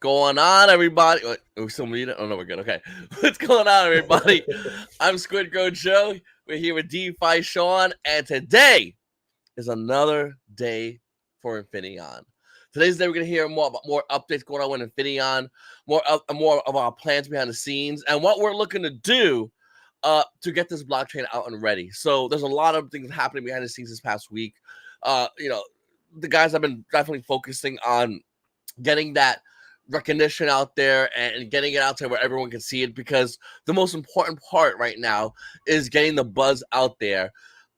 going on, everybody? Are we still muted? Oh, no, we're good. Okay. What's going on, everybody? I'm Squid Grow Joe. We're here with Defi Sean, and today is another day for Infinaeon. Today's the day we're going to hear more updates going on with Infinaeon, more of our plans behind the scenes, and what we're looking to do to get this blockchain out and ready. So there's a lot of things happening behind the scenes this past week. The guys have been definitely focusing on getting that recognition out there and getting it out there where everyone can see it, because the most important part right now is getting the buzz out there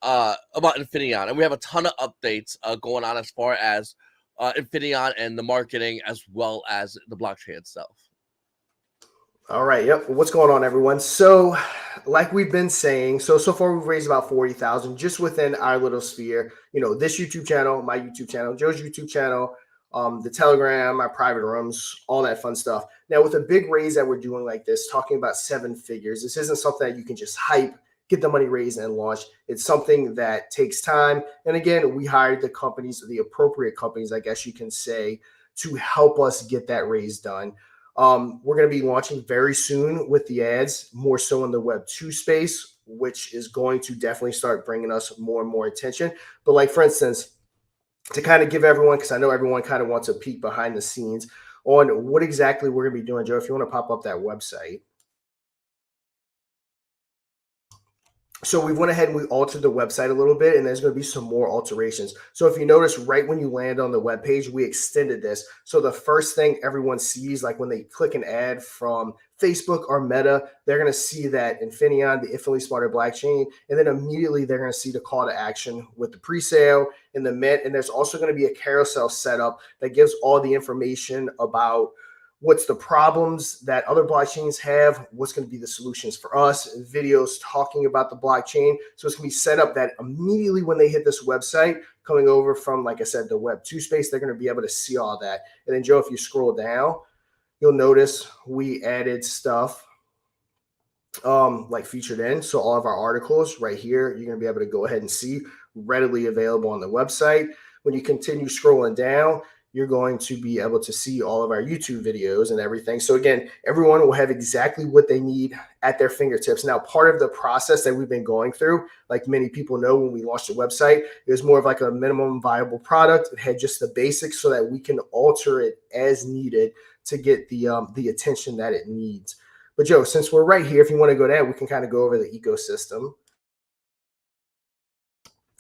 about Infinaeon. And we have a ton of updates going on as far as Infinaeon and the marketing, as well as the blockchain itself. All right. Yep. What's going on, everyone? So, like we've been saying, so far we've raised about 40,000 just within our little sphere. You know, this YouTube channel, my YouTube channel, Joe's YouTube channel, the Telegram, our private rooms, all that fun stuff. Now, with a big raise that we're doing like this, talking about 7 figures, this isn't something that you can just hype, get the money raised and launch. It's something that takes time. And again, we hired the companies, the appropriate companies, I guess you can say, to help us get that raise done. We're going to be launching very soon with the ads, more so in the Web 2 space, which is going to definitely start bringing us more and more attention. But like, for instance, to kind of give everyone, because I know everyone kind of wants a peek behind the scenes on what exactly we're going to be doing. Joe, if you want to pop up that website. So we went ahead and we altered the website a little bit, and there's going to be some more alterations. So if you notice, right when you land on the web page, we extended this. So the first thing everyone sees, like when they click an ad from Facebook or Meta, they're going to see that Infinaeon, the infinitely smarter blockchain, and then immediately they're going to see the call to action with the pre-sale and the mint. And there's also going to be a carousel setup that gives all the information about what's the problems that other blockchains have, what's going to be the solutions for us, and videos talking about the blockchain. So it's going to be set up that immediately when they hit this website, coming over from, like I said, the Web 2 space, they're going to be able to see all that. And then, Joe, if you scroll down, you'll notice we added stuff like featured in. So all of our articles right here, you're going to be able to go ahead and see readily available on the website. When you continue scrolling down, you're going to be able to see all of our YouTube videos and everything. So again, everyone will have exactly what they need at their fingertips. Now, part of the process that we've been going through, like many people know when we launched the website, it was more of like a minimum viable product. It had just the basics so that we can alter it as needed to get the attention that it needs. But Joe, since we're right here, if you want to go down, we can kind of go over the ecosystem.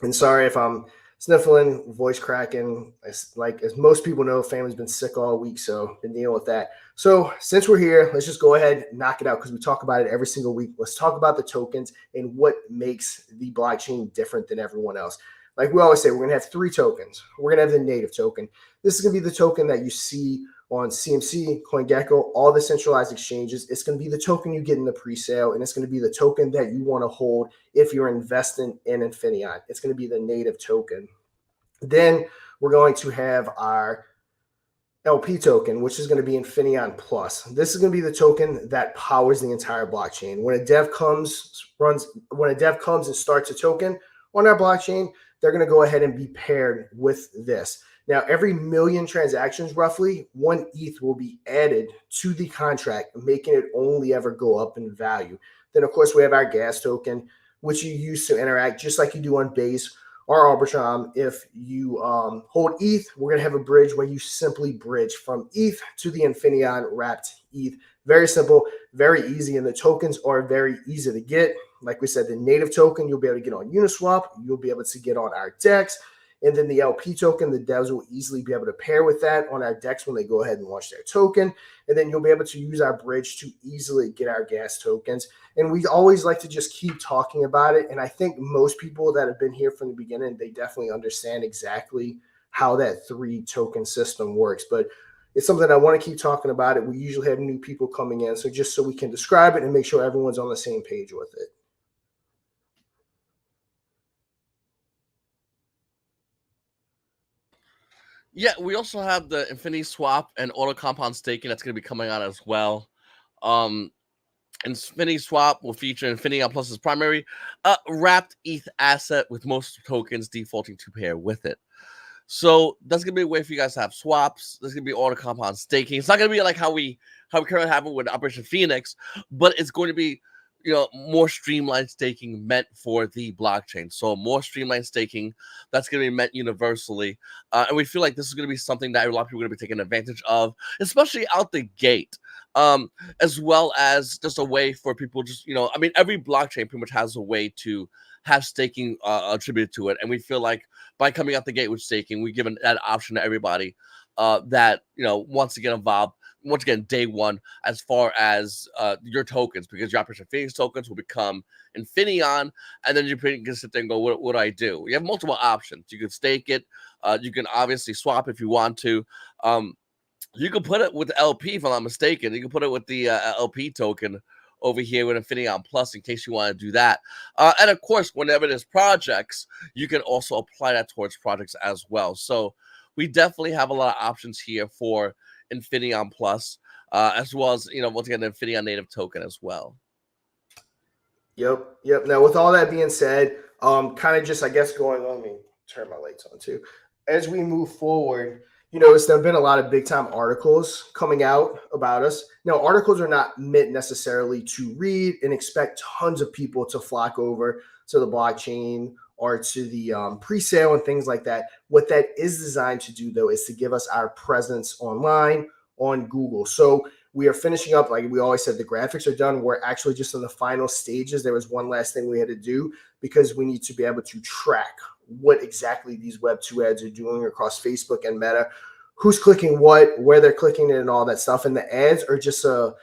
And sorry if I'm sniffling, voice cracking. As most people know, family's been sick all week, so been dealing with that. So since we're here, let's just go ahead and knock it out, because we talk about it every single week. Let's talk about the tokens and what makes the blockchain different than everyone else. Like we always say, we're going to have 3 tokens. We're going to have the native token. This is going to be the token that you see on CMC, CoinGecko, all the centralized exchanges. It's going to be the token you get in the pre-sale, and it's going to be the token that you want to hold if you're investing in Infinaeon. It's going to be the native token. Then we're going to have our LP token, which is going to be Infinaeon Plus. This is going to be the token that powers the entire blockchain. When a dev comes and starts a token on our blockchain, they're going to go ahead and be paired with this. Now, every million transactions, roughly, 1 ETH will be added to the contract, making it only ever go up in value. Then, of course, we have our gas token, which you use to interact just like you do on Base or Arbitrum. If you hold ETH, we're going to have a bridge where you simply bridge from ETH to the Infinaeon wrapped ETH. Very simple, very easy, and the tokens are very easy to get. Like we said, the native token, you'll be able to get on Uniswap. You'll be able to get on our DEX. And then the LP token, the devs will easily be able to pair with that on our DEX when they go ahead and launch their token. And then you'll be able to use our bridge to easily get our gas tokens. And we always like to just keep talking about it. And I think most people that have been here from the beginning, they definitely understand exactly how that 3 token system works. But it's something I want to keep talking about it. We usually have new people coming in. So just so we can describe it and make sure everyone's on the same page with it. Yeah, we also have the Infinity Swap and Auto Compound Staking that's going to be coming out as well. Infinity Swap will feature Infinion Plus's primary wrapped ETH asset, with most tokens defaulting to pair with it. So that's gonna be a way for you guys to have swaps. There's gonna be order compound staking. It's not gonna be like how we currently have it with Operation Phoenix, but it's going to be, more streamlined staking meant for the blockchain. So more streamlined staking that's going to be meant universally, and we feel like this is going to be something that a lot of people are going to be taking advantage of, especially out the gate. Um, as well as just a way for people, just I mean, every blockchain pretty much has a way to have staking attributed to it, and we feel like by coming out the gate with staking, we give that option to everybody that wants to get involved. Once again, day one, as far as your tokens, because your Operation Phoenix tokens will become Infinion, and then you can sit there and go, what do I do? You have multiple options. You can stake it. You can obviously swap if you want to. You can put it with LP, if I'm not mistaken. You can put it with the LP token over here with Infinion Plus in case you want to do that. And of course, whenever there's projects, you can also apply that towards projects as well. So we definitely have a lot of options here for Infinion Plus, as well as, once again, the Infinion native token as well. Yep. Now, with all that being said, kind of just, I guess, going on, let me turn my lights on too. As we move forward, there have been a lot of big time articles coming out about us. Now, articles are not meant necessarily to read and expect tons of people to flock over to the blockchain or to the pre-sale and things like that. What that is designed to do, though, is to give us our presence online on Google. So we are finishing up, like we always said, the graphics are done. We're actually just in the final stages. There was one last thing we had to do because we need to be able to track what exactly these Web2 ads are doing across Facebook and Meta, who's clicking what, where they're clicking it, and all that stuff. And the ads are just a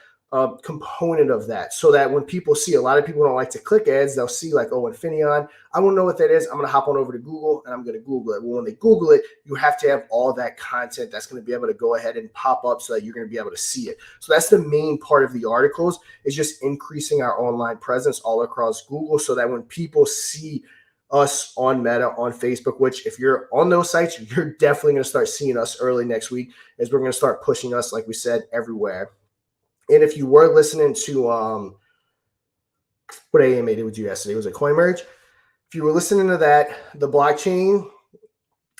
component of that, so that when people see, a lot of people don't like to click ads, they'll see like, oh, Infinion, I want to know what that is. I'm going to hop on over to Google and I'm going to Google it. Well, when they Google it, you have to have all that content that's going to be able to go ahead and pop up so that you're going to be able to see it. So that's the main part of the articles, is just increasing our online presence all across Google, so that when people see us on Meta, on Facebook, which if you're on those sites, you're definitely going to start seeing us early next week, as we're going to start pushing us, like we said, everywhere. And if you were listening to what AMA did with you yesterday, was a coin merge. If you were listening to that, the blockchain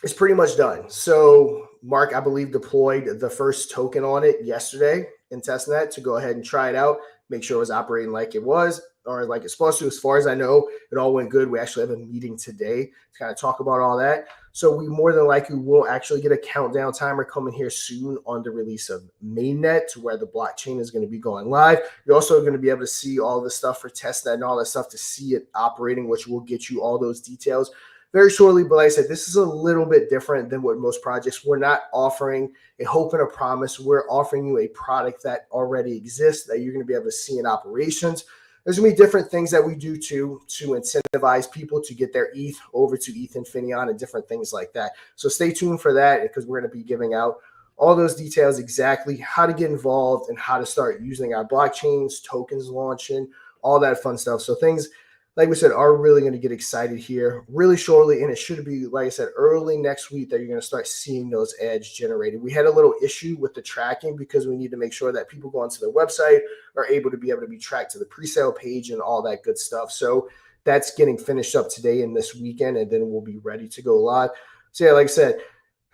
is pretty much done. So Mark, I believe, deployed the first token on it yesterday in testnet to go ahead and try it out, make sure it was operating like it was, or like it's supposed to. As far as I know, it all went good. We actually have a meeting today to kind of talk about all that. So we more than likely will actually get a countdown timer coming here soon on the release of mainnet, where the blockchain is going to be going live. You're also going to be able to see all the stuff for testnet and all that stuff to see it operating, which will get you all those details very shortly. But like I said, this is a little bit different than what most projects. We're not offering a hope and a promise. We're offering you a product that already exists that you're going to be able to see in operations. There's going to be different things that we do to incentivize people to get their ETH over to ETH Infinion and different things like that. So stay tuned for that, because we're going to be giving out all those details, exactly how to get involved and how to start using our blockchains, tokens launching, all that fun stuff. So things, like we said, are really going to get excited here really shortly. And it should be, like I said, early next week that you're going to start seeing those ads generated. We had a little issue with the tracking, because we need to make sure that people go onto the website are able to be tracked to the pre-sale page and all that good stuff. So that's getting finished up today and this weekend, and then we'll be ready to go live. So yeah, like I said,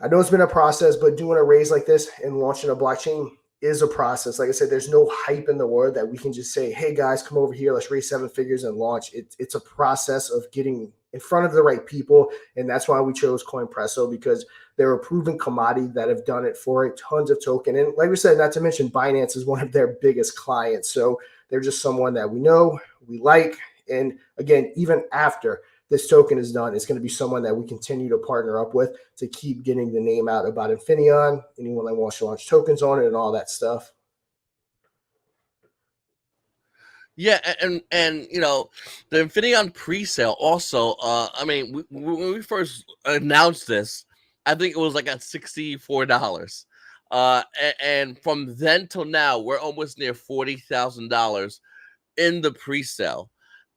I know it's been a process, but doing a raise like this and launching a blockchain is a process. Like I said, there's no hype in the world that we can just say, hey guys, come over here, let's raise 7 figures and launch. It's a process of getting in front of the right people. And that's why we chose CoinPresso, because they're a proven commodity that have done it for it, tons of token. And like we said, not to mention Binance is one of their biggest clients. So they're just someone that we know, we like. And again, even after this token is done, it's going to be someone that we continue to partner up with to keep getting the name out about Infinion, anyone that wants to launch tokens on it and all that stuff. Yeah, and the Infinion pre-sale also. I mean, when we first announced this, I think it was like at $64. And from then till now, we're almost near $40,000 in the pre-sale.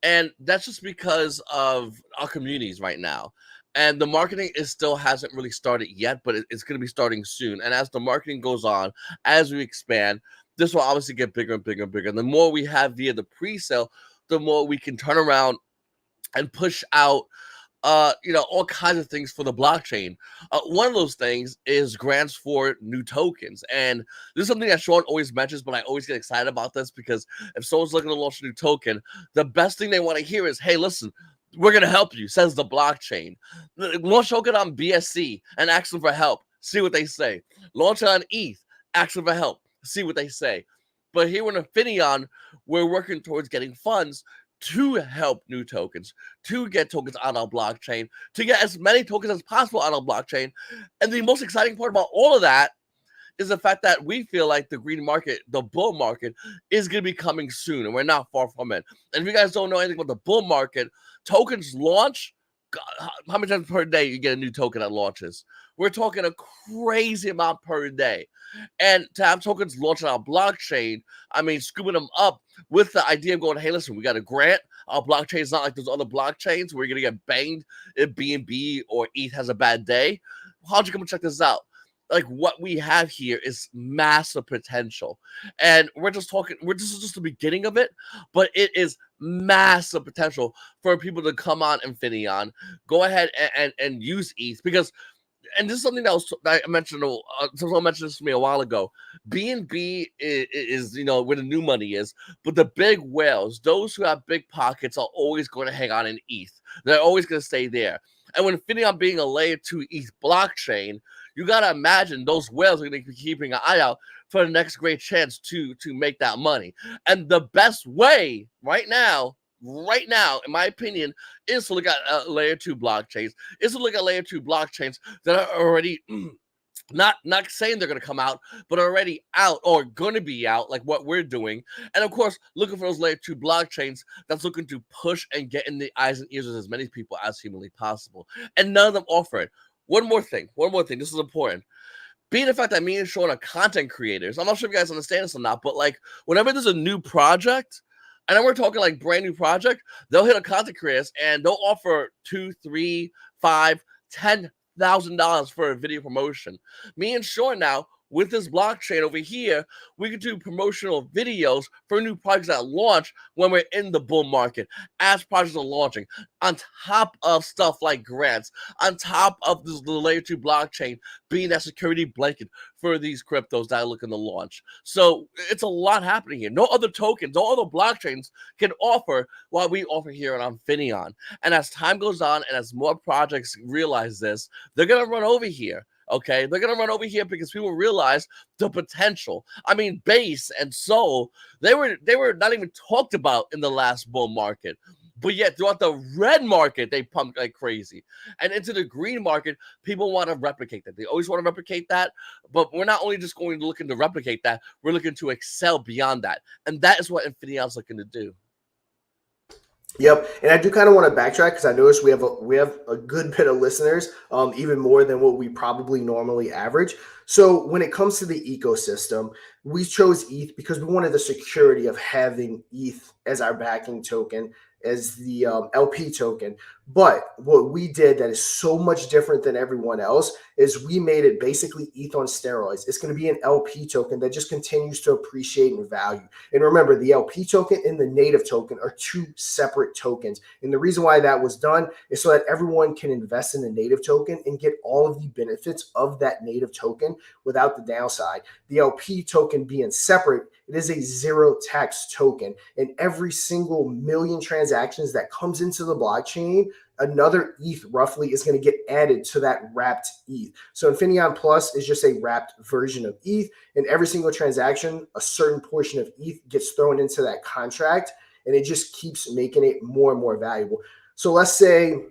And that's just because of our communities right now. And the marketing still hasn't really started yet, but it's going to be starting soon. And as the marketing goes on, as we expand, this will obviously get bigger and bigger and bigger. And the more we have via the pre-sale, the more we can turn around and push out all kinds of things for the blockchain. One of those things is grants for new tokens. And this is something that Sean always mentions, but I always get excited about this because if someone's looking to launch a new token, the best thing they want to hear is, hey, listen, we're going to help you, says the blockchain. Launch token on BSC and ask them for help. See what they say. Launch it on ETH, ask them for help. See what they say. But here in Infinaeon, we're working towards getting funds to help new tokens, to get tokens on our blockchain, to get as many tokens as possible on our blockchain. And the most exciting part about all of that is the fact that we feel like the green market, the bull market, is going to be coming soon, and we're not far from it. And if you guys don't know anything about the bull market, tokens launch. God, how many times per day you get a new token that launches? We're talking a crazy amount per day. And to have tokens launch on our blockchain, I mean, scooping them up with the idea of going, hey, listen, we got a grant. Our blockchain is not like those other blockchains where you're going to get banged if BNB or ETH has a bad day. How'd you come and check this out? Like, what we have here is massive potential. And this is just the beginning of it, but it is massive potential for people to come on Infinion, go ahead and use ETH because, and this is something that I mentioned, someone mentioned this to me a while ago. BNB is where the new money is, but the big whales, those who have big pockets, are always going to hang on in ETH. They're always going to stay there. And when Infinion being a layer 2 ETH blockchain, you got to imagine those whales are going to be keeping an eye out for the next great chance to make that money. And the best way right now, in my opinion, is to look at layer 2 blockchains, that are already not saying they're going to come out, but already out or going to be out, like what we're doing. And of course, looking for those layer 2 blockchains that's looking to push and get in the eyes and ears of as many people as humanly possible. And none of them offer it. One more thing. This is important. Being the fact that me and Sean are content creators, I'm not sure if you guys understand this or not, but like whenever there's a new project, and then we're talking like brand new project, they'll hit a content creators and they'll offer $2, $3, $5, $10,000 for a video promotion. Me and Sean now, with this blockchain over here, we can do promotional videos for new projects that launch when we're in the bull market, as projects are launching, on top of stuff like grants, on top of the layer 2 blockchain being that security blanket for these cryptos that are looking to launch. So it's a lot happening here. No other tokens, no other blockchains can offer what we offer here on Infinion. And as time goes on and as more projects realize this, they're going to run over here. Okay, they're going to run over here because people realize the potential. I mean, Base and Soul, they were not even talked about in the last bull market. But yet, throughout the red market, they pumped like crazy. And into the green market, people want to replicate that. They always want to replicate that. But we're not only just going to looking to replicate that, we're looking to excel beyond that. And that is what Infinion's looking to do. Yep, and I do kind of want to backtrack because I noticed we have a good bit of listeners, even more than what we probably normally average. So when it comes to the ecosystem, we chose ETH because we wanted the security of having ETH as our backing token, as the LP token. But what we did that is so much different than everyone else is we made it basically ETH on steroids. It's going to be an LP token that just continues to appreciate in value. And remember, the LP token and the native token are two separate tokens. And the reason why that was done is so that everyone can invest in the native token and get all of the benefits of that native token without the downside. The LP token being separate, it is a zero tax token. And every single million transactions that comes into the blockchain, another ETH roughly is going to get added to that wrapped ETH. So Infinion Plus is just a wrapped version of ETH. And every single transaction, a certain portion of ETH gets thrown into that contract. And it just keeps making it more and more valuable. So let's say,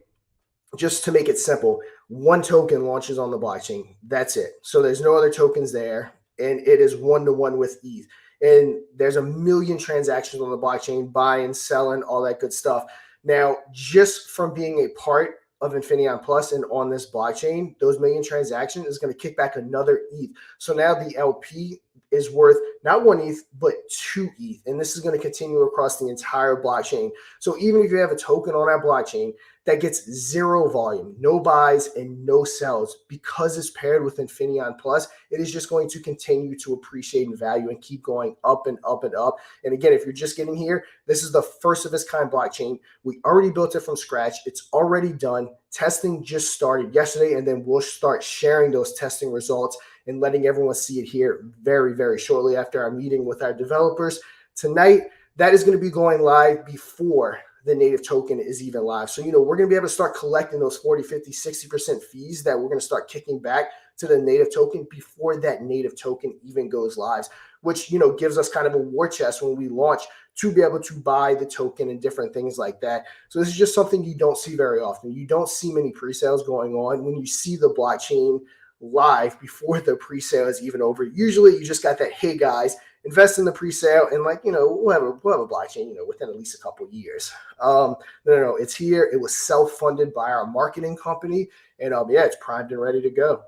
just to make it simple, one token launches on the blockchain. That's it. So there's no other tokens there. And it is one-to-one with ETH. And there's a million transactions on the blockchain, buying, selling, all that good stuff. Now, just from being a part of Infinion Plus and on this blockchain, those million transactions is going to kick back another ETH. So now the LP is worth not one ETH, but 2 ETH. And this is going to continue across the entire blockchain. So even if you have a token on our blockchain that gets zero volume, no buys and no sells. Because it's paired with Infinion Plus, it is just going to continue to appreciate in value and keep going up and up and up. And again, if you're just getting here, this is the first of its kind blockchain. We already built it from scratch. It's already done. Testing just started yesterday, and then we'll start sharing those testing results and letting everyone see it here very, very shortly after our meeting with our developers tonight. That is going to be going live before the native token is even live. So, we're going to be able to start collecting those 40, 50, 60% fees that we're going to start kicking back to the native token before that native token even goes live, which, gives us kind of a war chest when we launch to be able to buy the token and different things like that. So this is just something you don't see very often. You don't see many pre-sales going on. When you see the blockchain live before the pre-sale is even over, usually you just got that, hey guys, invest in the pre-sale and we'll have a blockchain, within at least a couple of years. No, it's here. It was self-funded by our marketing company, and it's primed and ready to go.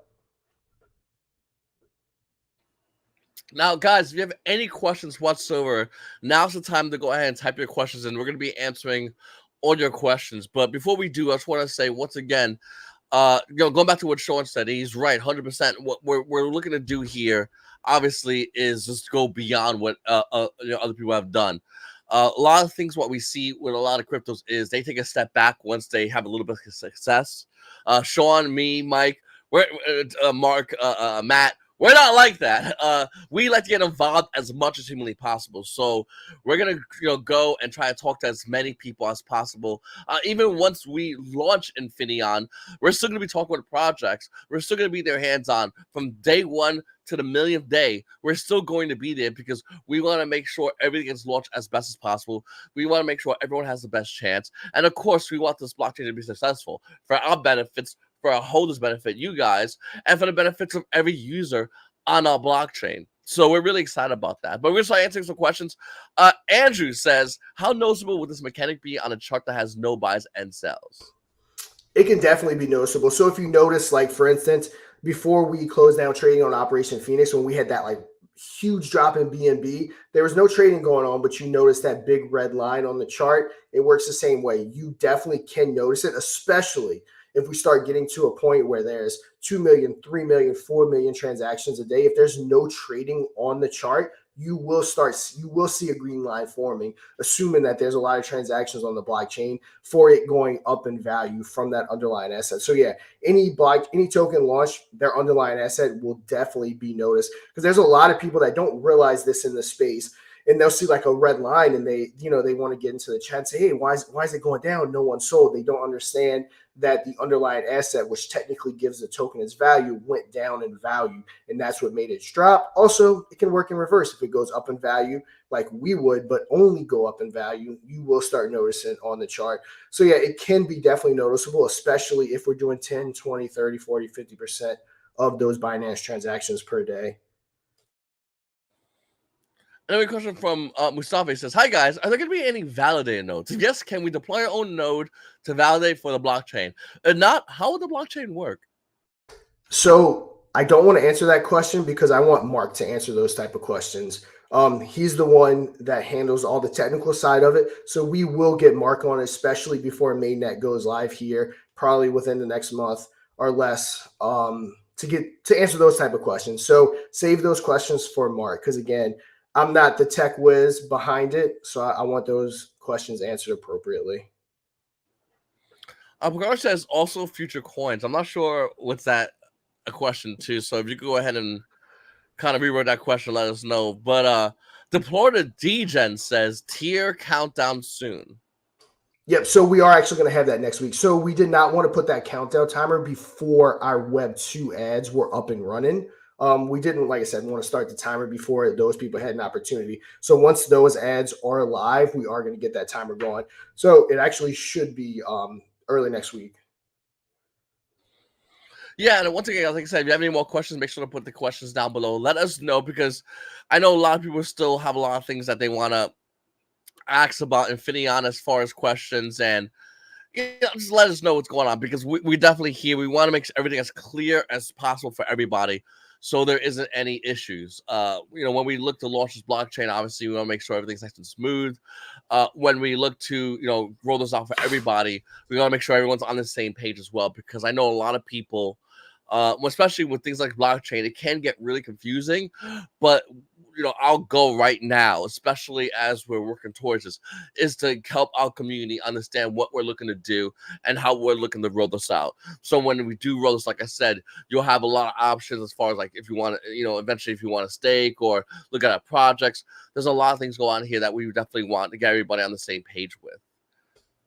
Now, guys, if you have any questions whatsoever, now's the time to go ahead and type your questions in. We're going to be answering all your questions. But before we do, I just want to say once again, going back to what Sean said, he's right, 100%. What we're looking to do here, obviously, is just go beyond what other people have done. A lot of things, what we see with a lot of cryptos is they take a step back once they have a little bit of success. Sean, me, Mike, Mark, Matt, we're not like that. We like to get involved as much as humanly possible. So we're gonna, go and try to talk to as many people as possible. Even once we launch Infinaeon, we're still gonna be talking with projects. We're still gonna be there hands-on from day one to the millionth day. We're still going to be there because we want to make sure everything is launched as best as possible. We want to make sure everyone has the best chance, and of course, we want this blockchain to be successful for our benefits, for our holders' benefit, you guys, and for the benefits of every user on our blockchain. So we're really excited about that. But we're going to start answering some questions. Andrew says, how noticeable would this mechanic be on a chart that has no buys and sells? It can definitely be noticeable. So if you notice, for instance, before we closed down trading on Operation Phoenix, when we had that huge drop in BNB, there was no trading going on, but you notice that big red line on the chart. It works the same way. You definitely can notice it, especially if we start getting to a point where there's 2 million, 3 million, 4 million transactions a day. If there's no trading on the chart, you will see a green line forming, assuming that there's a lot of transactions on the blockchain for it going up in value from that underlying asset. So yeah, any token launch, their underlying asset will definitely be noticed, because there's a lot of people that don't realize this in the space, and they'll see a red line and they want to get into the chat and say, hey, why is it going down? No one sold. They don't understand that the underlying asset, which technically gives the token its value, went down in value, and that's what made it drop. Also, it can work in reverse. If it goes up in value like we would, but only go up in value, you will start noticing on the chart. So yeah, it can be definitely noticeable, especially if we're doing 10, 20, 30, 40, 50% of those Binance transactions per day. Another question from Mustafa says, hi guys, are there going to be any validated nodes? If yes, can we deploy our own node to validate for the blockchain? If not, how would the blockchain work? So I don't want to answer that question because I want Mark to answer those type of questions. He's the one that handles all the technical side of it. So we will get Mark on, especially before mainnet goes live here, probably within the next month or less, to answer those type of questions. So save those questions for Mark, because again, I'm not the tech whiz behind it, so I want those questions answered appropriately. Pagara says also future coins. I'm not sure what's that a question too. So if you could go ahead and kind of reword that question, let us know. But Deploy to Dgen says tier countdown soon. Yep. So we are actually going to have that next week. So we did not want to put that countdown timer before our Web 2 ads were up and running. We didn't, like I said, want to start the timer before those people had an opportunity. So once those ads are live, we are going to get that timer going. So it actually should be early next week. Yeah, and once again, like I said, if you have any more questions, make sure to put the questions down below. Let us know, because I know a lot of people still have a lot of things that they want to ask about Infinion as far as questions, and just let us know what's going on, because we definitely here. We want to make everything as clear as possible for everybody. so there isn't any issues. When we look to launch this blockchain, obviously we want to make sure everything's nice and smooth. When we look to roll this out for everybody, we want to make sure everyone's on the same page as well, because I know a lot of people, especially with things like blockchain, it can get really confusing. But our goal right now, especially as we're working towards this, is to help our community understand what we're looking to do and how we're looking to roll this out. So when we do roll this, like I said, you'll have a lot of options as far as like if you want to, eventually if you want to stake or look at our projects. There's a lot of things go on here that we definitely want to get everybody on the same page with.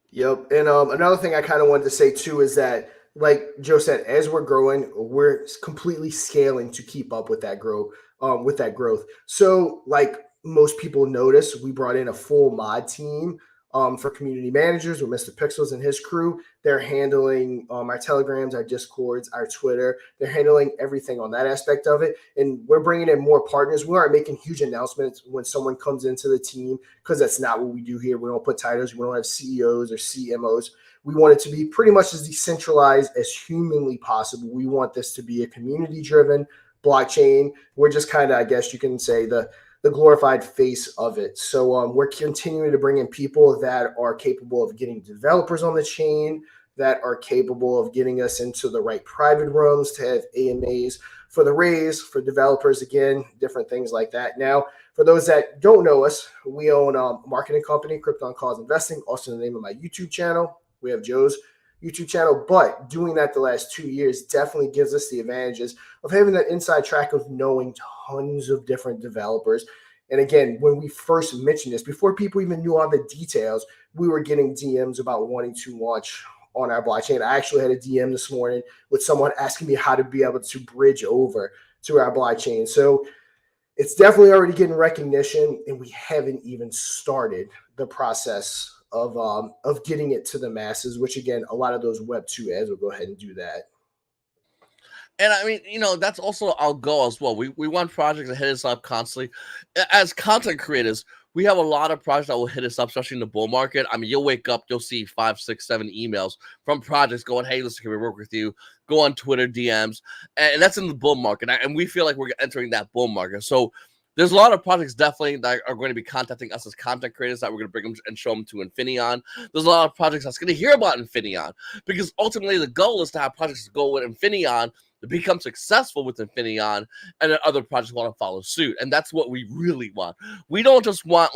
Yep. And another thing I kind of wanted to say too is that, like Joe said, as we're growing, we're completely scaling to keep up with that growth. So, like most people notice, we brought in a full mod team for community managers with Mr. Pixels and his crew. They're handling our Telegrams, our Discords, our Twitter. They're handling everything on that aspect of it. And we're bringing in more partners. We aren't making huge announcements when someone comes into the team, because that's not what we do here. We don't put titles. We don't have CEOs or CMOs. We want it to be pretty much as decentralized as humanly possible. We want this to be a community-driven blockchain. We're just kind of, I guess you can say, the glorified face of it. So we're continuing to bring in people that are capable of getting developers on the chain, that are capable of getting us into the right private rooms to have AMAs for the raise, for developers, again, different things like that. Now, for those that don't know us, we own a marketing company, Krypton Cause Investing, also the name of my YouTube channel. We have Joe's YouTube channel, but doing that the last 2 years definitely gives us the advantages of having that inside track of knowing tons of different developers. And again, when we first mentioned this, before people even knew all the details, we were getting DMs about wanting to launch on our blockchain. I actually had a DM this morning with someone asking me how to be able to bridge over to our blockchain. So it's definitely already getting recognition, and we haven't even started the process of getting it to the masses, which again, a lot of those Web 2 ads will go ahead and do that. And I mean, that's also our goal as well. We want projects that hit us up constantly. As content creators, we have a lot of projects that will hit us up, especially in the bull market. I mean, you'll wake up, you'll see 5, 6, 7 emails from projects going, "Hey, listen, can we work with you?" Go on Twitter DMs, and that's in the bull market. And we feel like we're entering that bull market. So there's a lot of projects definitely that are going to be contacting us as content creators that we're going to bring them and show them to Infinaeon. There's a lot of projects that's going to hear about Infinaeon, because ultimately the goal is to have projects go with Infinaeon to become successful with Infinaeon, and then other projects want to follow suit. And that's what we really want. We don't just want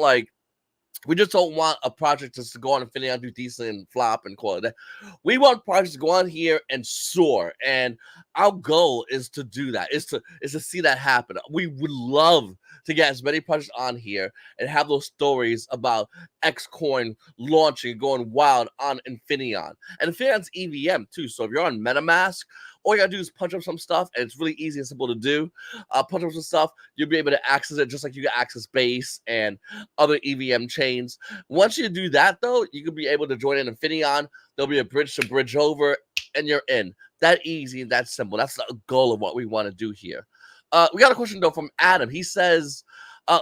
we just don't want a project just to go on Infinion, do decent and flop and call it that. We want projects to go on here and soar. And our goal is to do that, is to see that happen. We would love to get as many projects on here and have those stories about X coin launching, going wild on Infinion. And Infinion's EVM too. So if you're on MetaMask, all you gotta do is punch up some stuff, and it's really easy and simple to do. Punch up some stuff, you'll be able to access it just like you can access Base and other EVM chains. Once you do that, though, you can be able to join in Infinion. There'll be a bridge to bridge over, and you're in. That easy and that simple. That's the goal of what we want to do here. We got a question, though, from Adam. He says,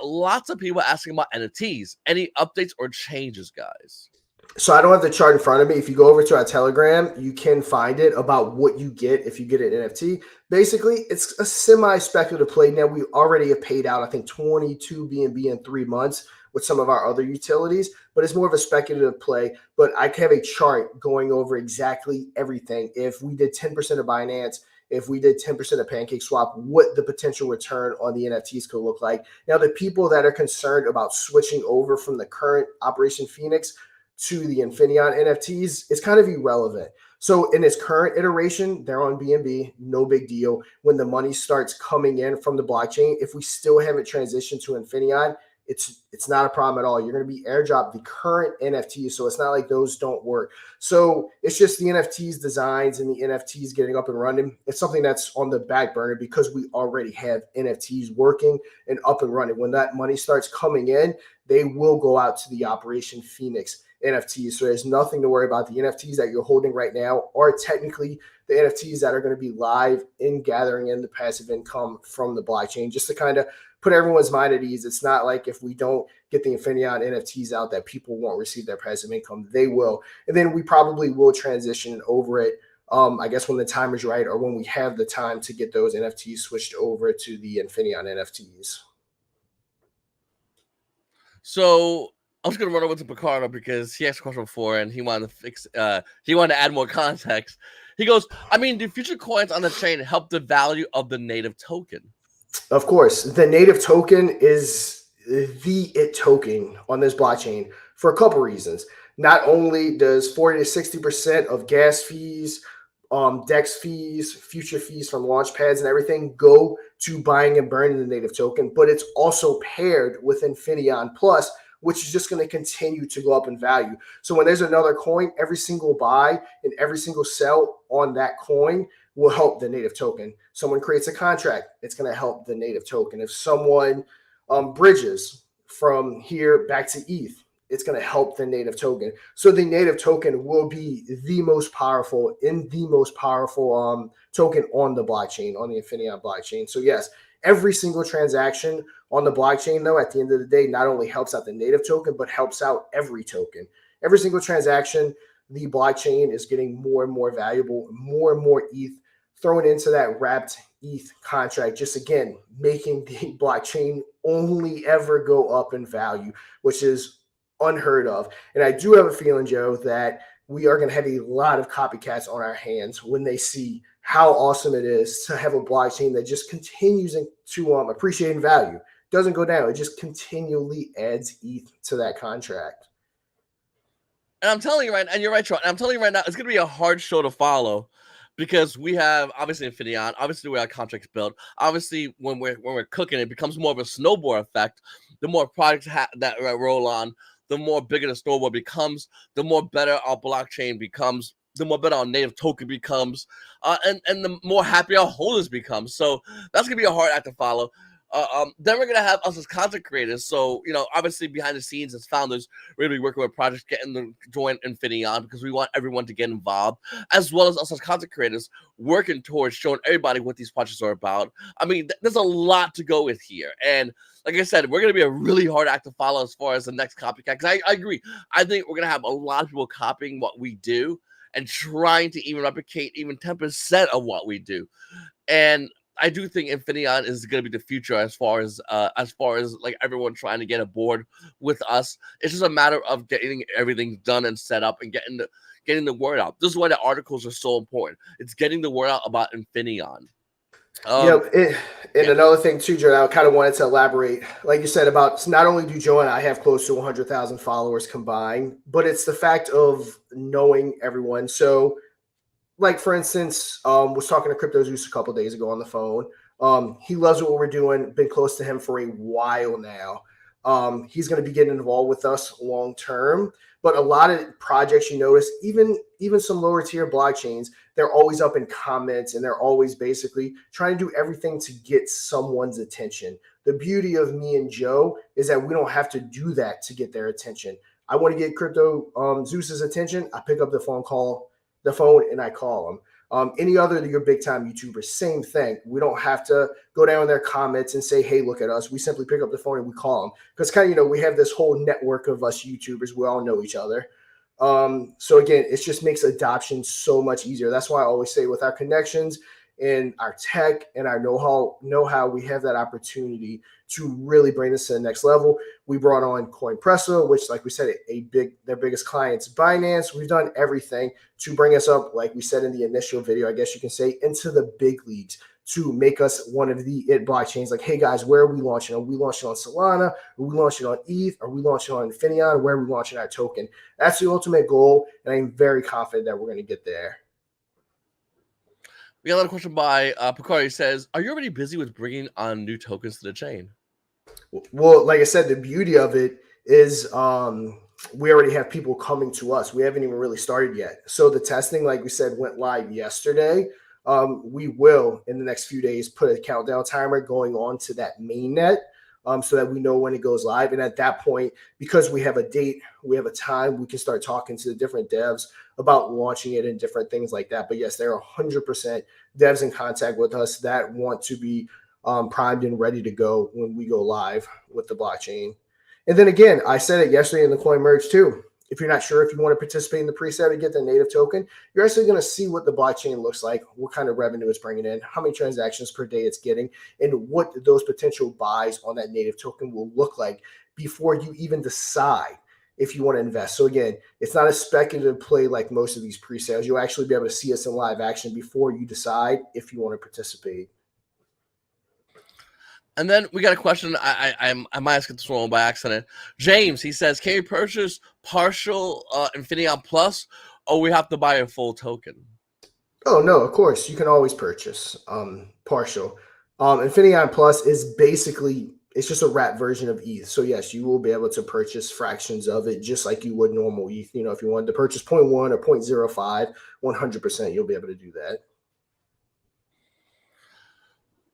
lots of people asking about NFTs. Any updates or changes, guys? So I don't have the chart in front of me. If you go over to our Telegram, you can find it about what you get if you get an NFT. Basically, it's a semi-speculative play. Now, we already have paid out, I think, 22 BNB in 3 months with some of our other utilities, but it's more of a speculative play. But I have a chart going over exactly everything. If we did 10% of Binance, if we did 10% of PancakeSwap, what the potential return on the NFTs could look like. Now, the people that are concerned about switching over from the current Operation Phoenix to the Infinion NFTs is kind of irrelevant. So in its current iteration, they're on BNB, no big deal. When the money starts coming in from the blockchain, if we still haven't transitioned to Infinion, it's not a problem at all. You're going to be airdropped the current NFTs, so it's not like those don't work. So it's just the NFTs designs and the NFTs getting up and running. It's something that's on the back burner because we already have NFTs working and up and running. When that money starts coming in, they will go out to the Operation Phoenix NFTs. So there's nothing to worry about. The NFTs that you're holding right now are technically the NFTs that are going to be live in gathering in the passive income from the blockchain. Just to kind of put everyone's mind at ease, it's not like if we don't get the Infinion NFTs out that people won't receive their passive income. They will. And then we probably will transition over it I guess when the time is right or when we have the time to get those NFTs switched over to the Infinion NFTs. So I was gonna run over to Picardo because he asked a question before and he wanted to he wanted to add more context. He goes, I mean, do future coins on the chain help the value of the native token? Of course, the native token is the it token on this blockchain for a couple reasons. Not only does 40 to 60% of gas fees, DEX fees, future fees from launch pads and everything go to buying and burning the native token, but it's also paired with Infinion Plus, which is just going to continue to go up in value. So when there's another coin, every single buy and every single sell on that coin will help the native token. Someone creates a contract, it's going to help the native token. If someone bridges from here back to ETH, it's going to help the native token. So the native token will be the most powerful token on the blockchain, on the Infinion blockchain. So yes, every single transaction on the blockchain, though, at the end of the day, not only helps out the native token, but helps out every token. Every single transaction, the blockchain is getting more and more valuable, more and more ETH thrown into that wrapped ETH contract, just again, making the blockchain only ever go up in value, which is unheard of. And I do have a feeling, Joe, that we are going to have a lot of copycats on our hands when they see how awesome it is to have a blockchain that just continues to appreciate in value. Doesn't go down. It just continually adds ETH to that contract. And I'm telling you right, and you're right, Sean. I'm telling you right now, it's gonna be a hard show to follow because we have obviously Infinion, obviously the way our contracts built. Obviously, when we're cooking, it becomes more of a snowball effect. The more products that roll on, the more bigger the snowball becomes. The more better our blockchain becomes. The more better our native token becomes, and the more happy our holders become. So that's gonna be a hard act to follow. Then we're gonna have us as content creators. So obviously behind the scenes as founders, we're gonna be working with projects, getting them to join Infinion because we want everyone to get involved, as well as us as content creators working towards showing everybody what these projects are about. I mean, there's a lot to go with here, and like I said, we're gonna be a really hard act to follow as far as the next copycat. Because I agree, I think we're gonna have a lot of people copying what we do and trying to even replicate even 10% of what we do, and I do think Infinion is going to be the future as far as like everyone trying to get aboard with us. It's just a matter of getting everything done and set up and getting the word out. This is why the articles are so important. It's getting the word out about Infinion. And another thing too, Joe, I kind of wanted to elaborate, like you said, about not only do Joe and I have close to 100,000 followers combined, but it's the fact of knowing everyone. So like for instance, was talking to Crypto Zeus a couple days ago on the phone. He loves what we're doing. Been close to him for a while now. He's going to be getting involved with us long term. But a lot of projects, you notice, even some lower tier blockchains, they're always up in comments and they're always basically trying to do everything to get someone's attention. The beauty of me and Joe is that we don't have to do that to get their attention. I want to get Crypto Zeus's attention. I pick up the phone and I call them. Any other of your big time YouTubers, same thing. We don't have to go down in their comments and say, hey, look at us. We simply pick up the phone and we call them. Because kind of, we have this whole network of us YouTubers. We all know each other. So again, it just makes adoption so much easier. That's why I always say with our connections and our tech and our know-how, we have that opportunity to really bring this to the next level. We brought on CoinPresso, which, like we said, their biggest clients, Binance. We've done everything to bring us up, like we said in the initial video, I guess you can say, into the big leagues to make us one of the blockchains. Like, hey guys, where are we launching? Are we launching on Solana? Are we launching on ETH? Are we launching on Infinion? Where are we launching our token? That's the ultimate goal, and I'm very confident that we're going to get there. We got another question by Picari. Says, are you already busy with bringing on new tokens to the chain? Well, like I said, the beauty of it is we already have people coming to us. We haven't even really started yet. So the testing, like we said, went live yesterday. We will, in the next few days, put a countdown timer going on to that mainnet so that we know when it goes live. And at that point, because we have a date, we have a time, we can start talking to the different devs about launching it and different things like that. But yes, there are 100% devs in contact with us that want to be primed and ready to go when we go live with the blockchain. And then again, I said it yesterday in the coin merge too. if you're not sure if you want to participate in the pre-sale to get the native token, you're actually going to see what the blockchain looks like, what kind of revenue it's bringing in, how many transactions per day it's getting, and what those potential buys on that native token will look like before you even decide if you want to invest. So again, it's not a speculative play like most of these pre-sales. You'll actually be able to see us in live action before you decide if you want to participate. And then we got a question. I might ask this one by accident. James, he says, can you purchase partial Infinaeon Plus, or we have to buy a full token? Oh no, of course you can always purchase partial. Infinion Plus is basically, it's just a wrap version of ETH. So yes, you will be able to purchase fractions of it just like you would normal ETH. You know, if you wanted to purchase 0.1 or 0.05, 100% you'll be able to do that.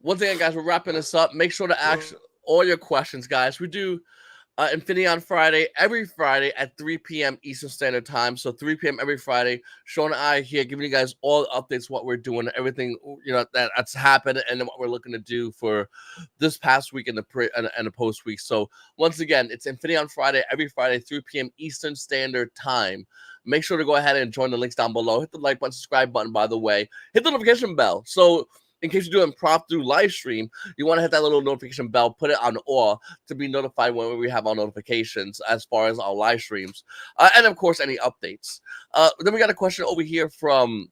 Once again, guys, we're wrapping this up. Make sure to ask all your questions, guys. We do Infinaeon Friday every Friday at 3 p.m. Eastern Standard Time. So 3 p.m. every Friday. Sean and I here giving you guys all the updates, what we're doing, everything that's happened, and what we're looking to do for this past week and the post week. So once again, it's Infinaeon Friday every Friday, 3 p.m. Eastern Standard Time. Make sure to go ahead and join the links down below. Hit the like button, subscribe button, by the way. Hit the notification bell. So in case you're doing prompt through live stream, you want to hit that little notification bell, put it on all to be notified when we have our notifications as far as our live streams. And of course, any updates. Then we got a question over here from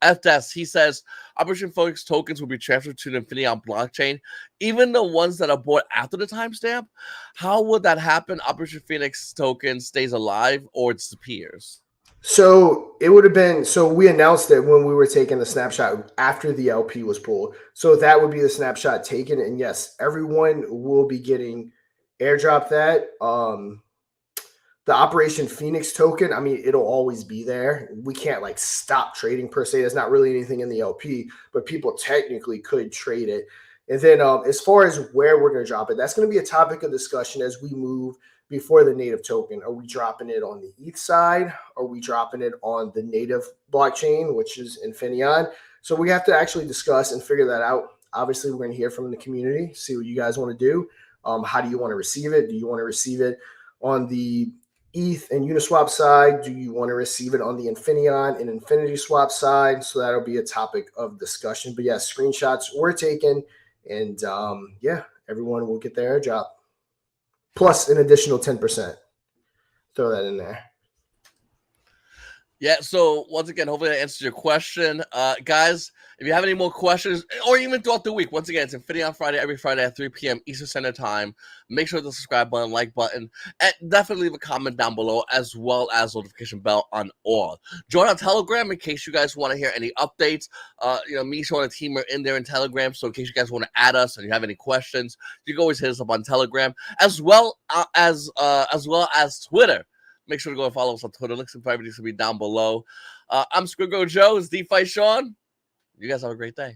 FDES. He says, Operation Phoenix tokens will be transferred to the Infinaeon blockchain, even the ones that are bought after the timestamp. How would that happen? Operation Phoenix token stays alive or it disappears? So it would have been, so we announced it when we were taking the snapshot after the LP was pulled. So that would be the snapshot taken. And yes, everyone will be getting airdrop that. The Operation Phoenix token, I mean, it'll always be there. We can't like stop trading per se. There's not really anything in the LP, but people technically could trade it. And then as far as where we're going to drop it, that's going to be a topic of discussion as we move before the native token. Are we dropping it on the ETH side? Are we dropping it on the native blockchain, which is Infinion? So we have to actually discuss and figure that out. Obviously, we're going to hear from the community, see what you guys want to do. How do you want to receive it? Do you want to receive it on the ETH and Uniswap side? Do you want to receive it on the Infinion and Infinity Swap side? So that'll be a topic of discussion. But yeah, screenshots were taken, and yeah, everyone will get their airdrop. Plus an additional 10%. Throw that in there. Yeah, so once again, hopefully that answers your question. Guys, if you have any more questions, or even throughout the week, once again, it's Infinion Friday, every Friday at 3 p.m. Eastern Standard Time. Make sure to subscribe button, like button, and definitely leave a comment down below, as well as notification bell on all. Join our Telegram in case you guys want to hear any updates. Me, Sean, and the team are in there in Telegram, so in case you guys want to add us and you have any questions, you can always hit us up on Telegram, as well as Twitter. Make sure to go and follow us on Twitter. Links and everything's going to be down below. I'm Squidgo Joe. It's DeFi Sean. You guys have a great day.